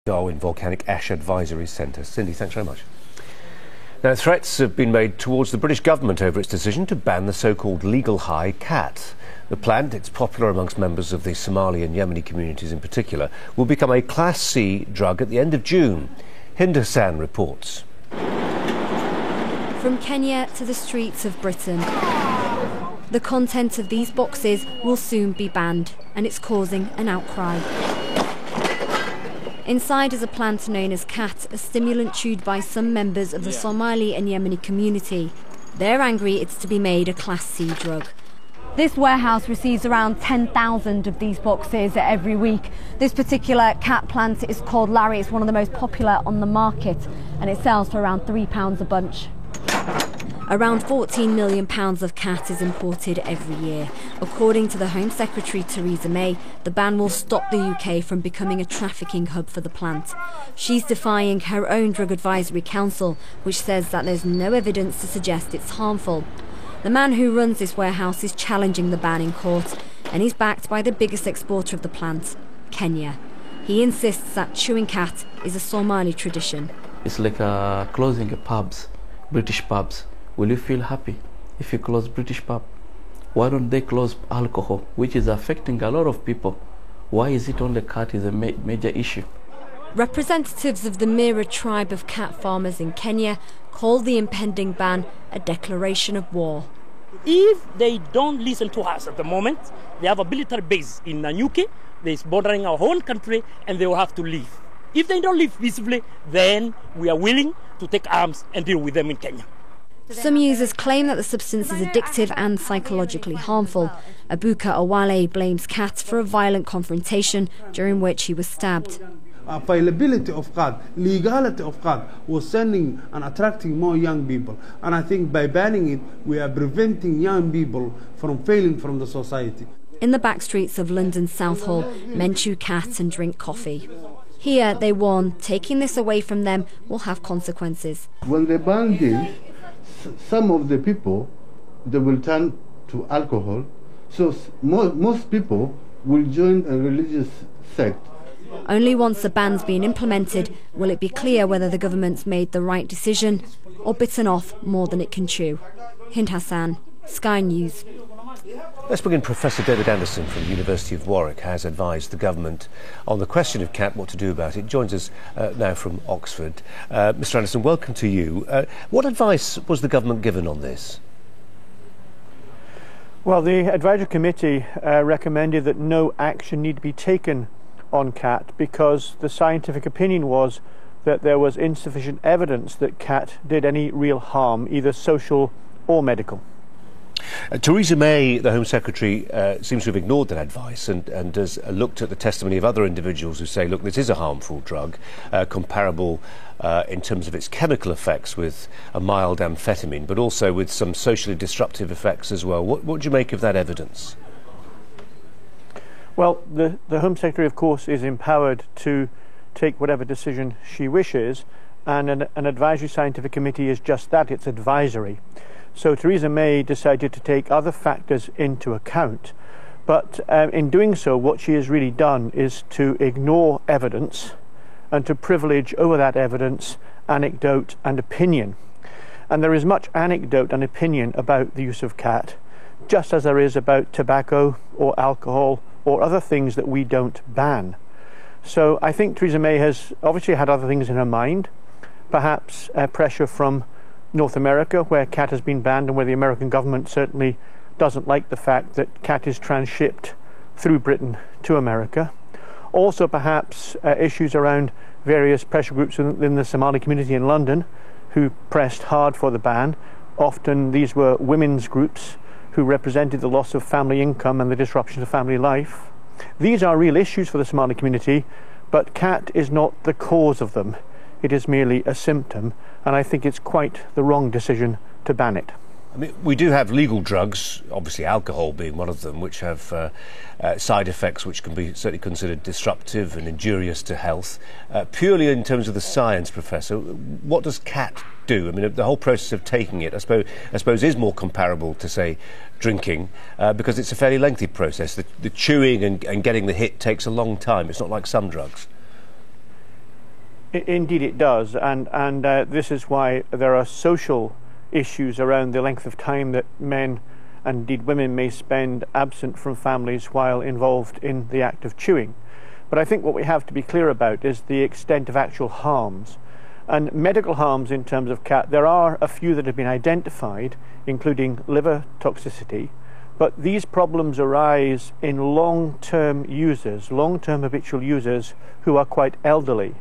Darwin Volcanic Ash Advisory Centre. Cindy, thanks very much. Now, threats have been made towards the British government over its decision to ban the so-called legal high cat. The plant, it's popular amongst members of the Somali and Yemeni communities in particular, will become a Class C drug at the end of June. Hind Hassan reports. From Kenya to the streets of Britain, the contents of these boxes will soon be banned, and it's causing an outcry. Inside is a plant known as cat, a stimulant chewed by some members of the Somali and Yemeni community. They're angry it's to be made a Class C drug. This warehouse receives around 10,000 of these boxes every week. This particular cat plant is called Larry. It's one of the most popular on the market, and it sells for around £3 a bunch. Around £14 million of cat is imported every year. According to the Home Secretary Theresa May, the ban will stop the UK from becoming a trafficking hub for the plant. She's defying her own Drug Advisory Council, which says that there's no evidence to suggest it's harmful. The man who runs this warehouse is challenging the ban in court, and he's backed by the biggest exporter of the plant, Kenya. He insists that chewing cat is a Somali tradition. It's like closing pubs, British pubs. Will you feel happy if you close British pub? Why don't they close alcohol, which is affecting a lot of people? Why is it only cat is a major issue? Representatives of the Mira tribe of cat farmers in Kenya call the impending ban a declaration of war. If they don't listen to us at the moment, they have a military base in Nanyuki, that's bordering our own country, and they will have to leave. If they don't leave peacefully, then we are willing to take arms and deal with them in Kenya. Some users claim that the substance is addictive and psychologically harmful. Abuka Awale blames cat for a violent confrontation during which he was stabbed. Availability of cat, legality of cat was sending and attracting more young people. And I think by banning it, we are preventing young people from failing from the society. In the back streets of London's Southall, men chew cat and drink coffee. Here, they warn taking this away from them will have consequences. When they ban this, some of the people, they will turn to alcohol. So most people will join a religious sect. Only once the ban's been implemented will it be clear whether the government's made the right decision or bitten off more than it can chew. Hind Hassan, Sky News. Let's begin. Professor David Anderson from the University of Warwick has advised the government on the question of cat, what to do about it. Joins us now from Oxford. Mr. Anderson, welcome to you. What advice was the government given on this? Well, the advisory committee recommended that no action need be taken on cat because the scientific opinion was that there was insufficient evidence that cat did any real harm, either social or medical. Theresa May, the Home Secretary, seems to have ignored that advice and has looked at the testimony of other individuals who say, look, this is a harmful drug, comparable in terms of its chemical effects with a mild amphetamine, but also with some socially disruptive effects as well. What do you make of that evidence? Well, the Home Secretary, of course, is empowered to take whatever decision she wishes, and an advisory scientific committee is just that, it's advisory. So Theresa May decided to take other factors into account, but in doing so, what she has really done is to ignore evidence and to privilege over that evidence anecdote and opinion. And there is much anecdote and opinion about the use of cat, just as there is about tobacco or alcohol or other things that we don't ban. So I think Theresa May has obviously had other things in her mind, perhaps pressure from North America, where cat has been banned and where the American government certainly doesn't like the fact that cat is transshipped through Britain to America. Also perhaps issues around various pressure groups within the Somali community in London who pressed hard for the ban. Often these were women's groups who represented the loss of family income and the disruption of family life. These are real issues for the Somali community, but cat is not the cause of them. It is merely a symptom, and I think it's quite the wrong decision to ban it. I mean, we do have legal drugs, obviously alcohol being one of them, which have side effects which can be certainly considered disruptive and injurious to health. Purely in terms of the science, Professor, what does cat do? I mean, the whole process of taking it, I suppose is more comparable to, say, drinking, because it's a fairly lengthy process. The chewing and getting the hit takes a long time. It's not like some drugs. Indeed it does, and this is why there are social issues around the length of time that men and indeed women may spend absent from families while involved in the act of chewing. But I think what we have to be clear about is the extent of actual harms. And medical harms in terms of cat, there are a few that have been identified, including liver toxicity, but these problems arise in long-term users, long-term habitual users who are quite elderly.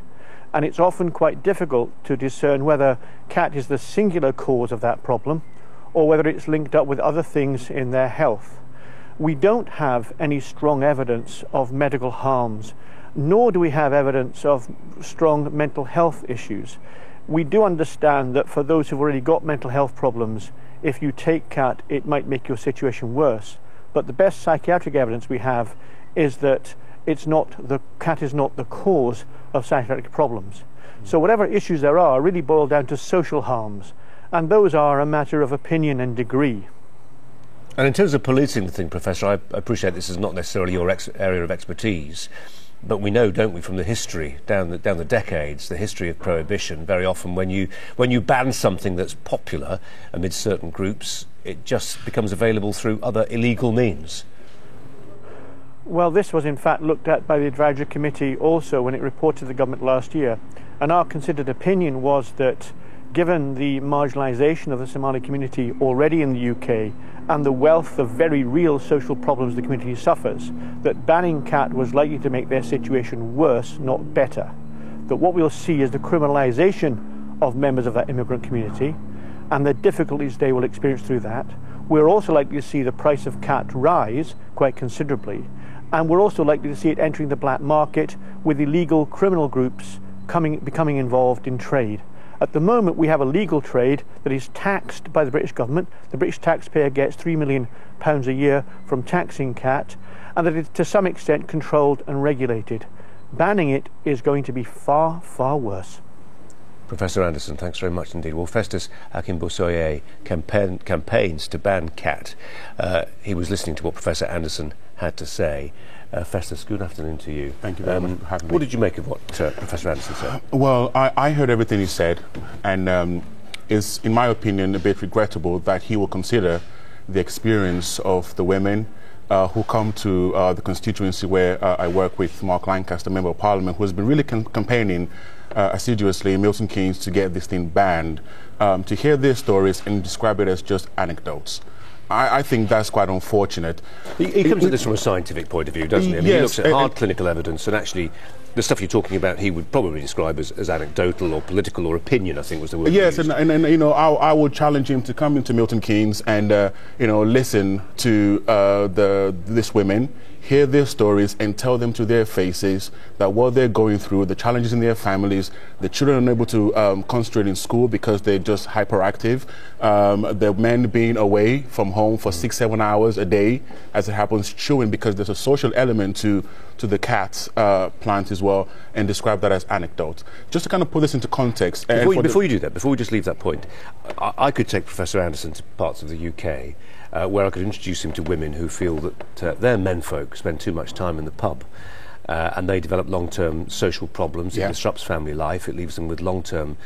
And it's often quite difficult to discern whether cat is the singular cause of that problem or whether it's linked up with other things in their health. We don't have any strong evidence of medical harms, nor do we have evidence of strong mental health issues. We do understand that for those who've already got mental health problems, if you take cat, it might make your situation worse. But the best psychiatric evidence we have is that cat is not the cause of psychiatric problems. So whatever issues there are really boil down to social harms, and those are a matter of opinion and degree. And in terms of policing the thing, Professor, I appreciate this is not necessarily your area of expertise, but we know, don't we, from the history down the decades, the history of prohibition, very often when you ban something that's popular amid certain groups, it just becomes available through other illegal means. Well, this was in fact looked at by the Advisory Committee also when it reported to the government last year, and our considered opinion was that given the marginalisation of the Somali community already in the UK and the wealth of very real social problems the community suffers, that banning cat was likely to make their situation worse, not better. That what we'll see is the criminalisation of members of that immigrant community and the difficulties they will experience through that. We're also likely to see the price of cat rise quite considerably, and we're also likely to see it entering the black market with illegal criminal groups becoming involved in trade. At the moment, we have a legal trade that is taxed by the British government. The British taxpayer gets £3 million a year from taxing cat, and that it's to some extent controlled and regulated. Banning it is going to be far, far worse. Professor Anderson, thanks very much indeed. Well, Festus Akinbosoye campaigns to ban cat. He was listening to what Professor Anderson had to say. Festus, good afternoon to you. Thank you very much for having me. What did you make of what Professor Anderson said? Well, I heard everything he said, and it's, in my opinion, a bit regrettable that he will consider the experience of the women who come to the constituency where I work with Mark Lancaster, Member of Parliament, who has been really campaigning assiduously in Milton Keynes to get this thing banned, to hear their stories and describe it as just anecdotes. I think that's quite unfortunate. He comes at this from a scientific point of view, doesn't he? I mean, yes, he looks at hard clinical evidence, and actually the stuff you're talking about he would probably describe as anecdotal or political or opinion, I think was the word. Yes, and you know, I would challenge him to come into Milton Keynes and you know, listen to these women, hear their stories and tell them to their faces that what they're going through, the challenges in their families, the children are unable to concentrate in school because they're just hyperactive, the men being away from home for 6-7 hours a day, as it happens, chewing, because there's a social element to the cat plant as well, and describe that as anecdotes. Just to kind of put this into context. Before you do that, before we just leave that point, I could take Professor Anderson to parts of the UK where I could introduce him to women who feel that their menfolk spend too much time in the pub and they develop long-term social problems. It disrupts family life. It leaves them with long-term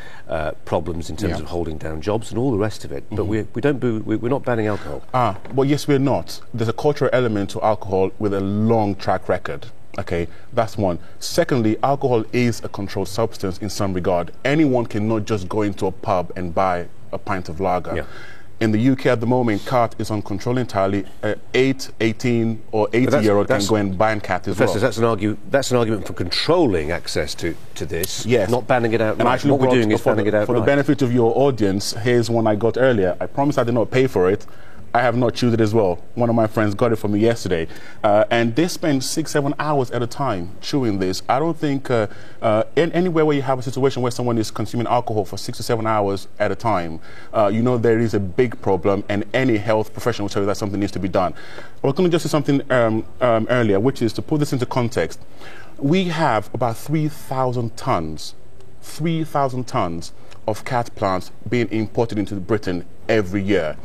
problems in terms of holding down jobs and all the rest of it. But we're not banning alcohol. Well, yes, we're not. There's a cultural element to alcohol with a long track record. Okay, that's one. Secondly, alcohol is a controlled substance in some regard. Anyone cannot just go into a pub and buy a pint of lager. In the UK at the moment, cat is on control entirely. 8, 18 or 80-year-old can go and ban cat as well. That's an argument for controlling access to this, yes, not banning it outright. And actually, what we're doing is banning it outright. For the benefit of your audience, here's one I got earlier. I promise I did not pay for it. I have not chewed it as well. One of my friends got it for me yesterday. And they spend 6-7 hours at a time chewing this. I don't think anywhere where you have a situation where someone is consuming alcohol for 6 to 7 hours at a time, you know there is a big problem, and any health professional will tell you that something needs to be done. I was going to just say something earlier, which is to put this into context. We have about 3,000 tons of cat plants being imported into Britain every year.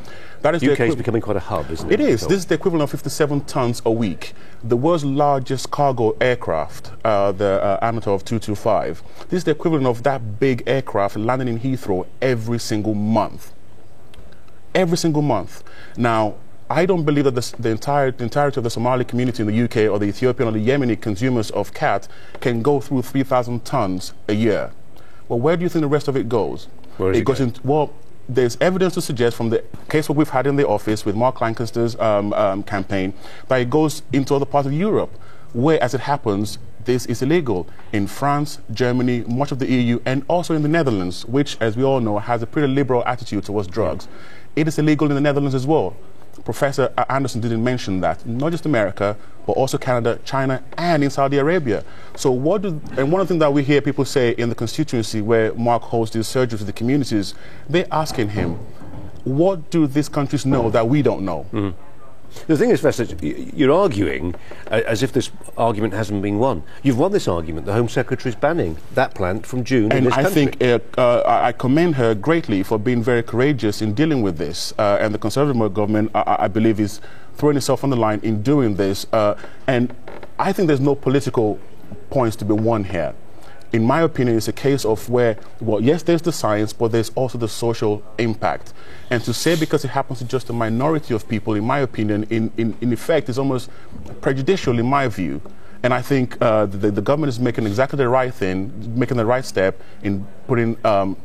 That is UK is becoming quite a hub, isn't it? It is. This is the equivalent of 57 tons a week. The world's largest cargo aircraft, the Antonov 225, this is the equivalent of that big aircraft landing in Heathrow every single month. Every single month. Now, I don't believe that the entirety of the Somali community in the UK or the Ethiopian or the Yemeni consumers of cat can go through 3,000 tons a year. Well, where do you think the rest of it goes? Where is it going? Well, there's evidence to suggest from the case what we've had in the office with Mark Lancaster's campaign that it goes into other parts of Europe, where, as it happens, this is illegal. In France, Germany, much of the EU, and also in the Netherlands, which, as we all know, has a pretty liberal attitude towards drugs. It is illegal in the Netherlands as well. Professor Anderson didn't mention that. Not just America, but also Canada, China, and in Saudi Arabia. So and one of the things that we hear people say in the constituency where Mark holds these surgeries with the communities, they're asking him, what do these countries know that we don't know? Mm. The thing is, Professor, you're arguing as if this argument hasn't been won. You've won this argument. The Home Secretary's banning that plant from June in this country. And I think I commend her greatly for being very courageous in dealing with this. And the Conservative government, I believe, is throwing itself on the line in doing this. And I think there's no political points to be won here. In my opinion, it's a case of where, well, yes, there's the science, but there's also the social impact. And to say because it happens to just a minority of people, in my opinion, in effect, is almost prejudicial in my view. And I think the government is making exactly the right thing, making the right step in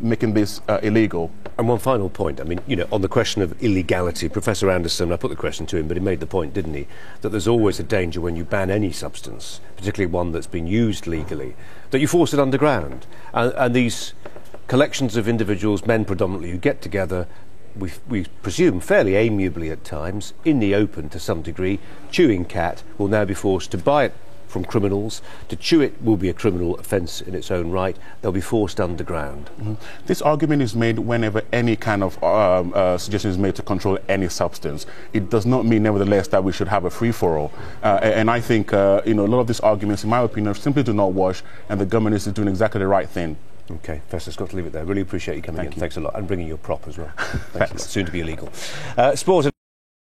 making this illegal. And one final point, I mean, you know, on the question of illegality, Professor Anderson, I put the question to him, but he made the point, didn't he, that there's always a danger when you ban any substance, particularly one that's been used legally, that you force it underground. And these collections of individuals, men predominantly, who get together, we presume fairly amiably at times, in the open to some degree, chewing cat, will now be forced to buy it from criminals. To chew it will be a criminal offence in its own right. They'll be forced underground. Mm-hmm. This argument is made whenever any kind of suggestion is made to control any substance. It does not mean, nevertheless, that we should have a free-for-all. And I think a lot of these arguments, in my opinion, simply do not wash, and the government is doing exactly the right thing. Okay, Professor, I've got to leave it there. Really appreciate you coming in. Thank you. Thanks a lot. And bringing your prop as well. Thanks a lot. Soon to be illegal. Sport.